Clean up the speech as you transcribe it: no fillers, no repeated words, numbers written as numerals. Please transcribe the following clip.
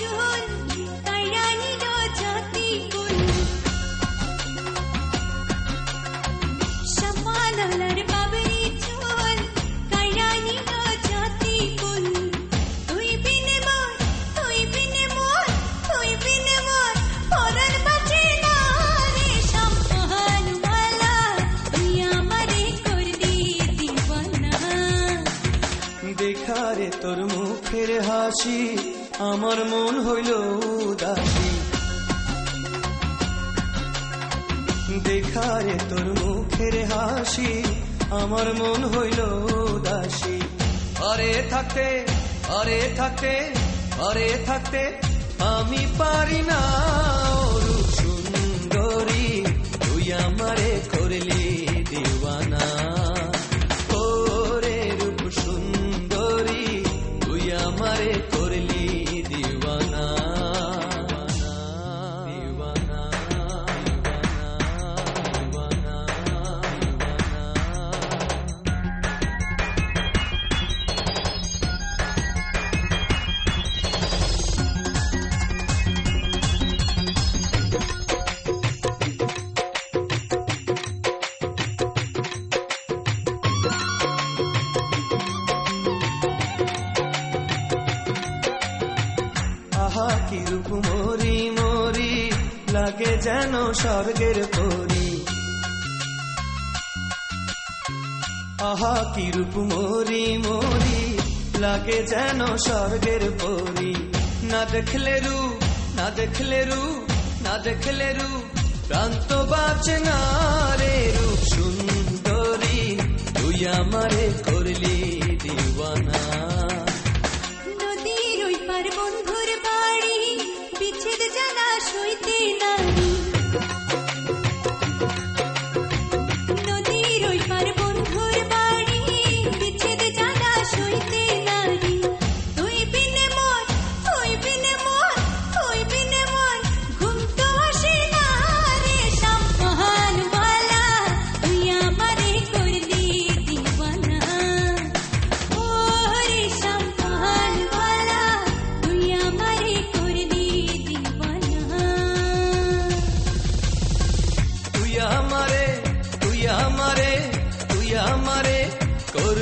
চুল কাইরা নিল জাতি কুল শাপালালার বাবরি চুল কাইরা নিল জাতি কুল তুই বিনে মোর পরাণ বাঁচে না রে শাপালওয়ালা তুই আমারে করলি দিওয়ানা দেখা রে তোর মুখের হাসি আমার মন হইল উদাসী দেখা রে তোর মুখের হাসি আমার মন হইল উদাসী ঘরে থাকতে আমি পারি না রূপ সুন্দরী তুই আমারে করলি দিওয়ানা ওরে রূপ সুন্দরী তুই আমারে করলি দিওয়ানা দিওয়ানা দিওয়ানা আহা কি রূপ মরি মরি লাগে যেন স্বর্গের পরি আহা কি রূপ মরি মরি লাগে যেন স্বর্গের পরি না দেখলে রূপ প্রাণ তো বাঁচে না রে রূপ সুন্দরী তুই আমারে করলি দিওয়ানা নদীর ওই পার বন্ধুর বাড়ি বিচ্ছেদ জানা সইতে নারী নদীর ওই পার বন্ধুর বাড়ি বিচ্ছেদ জানা সইতে নারী তুই বিনে মোর ঘুম তো আসে না রে শাপালওয়ালা তুই আমারে করলি দিওয়ানা ও রে শাপালওয়ালা তুই আমারে করলি দিওয়ানা তুই আমারে করলি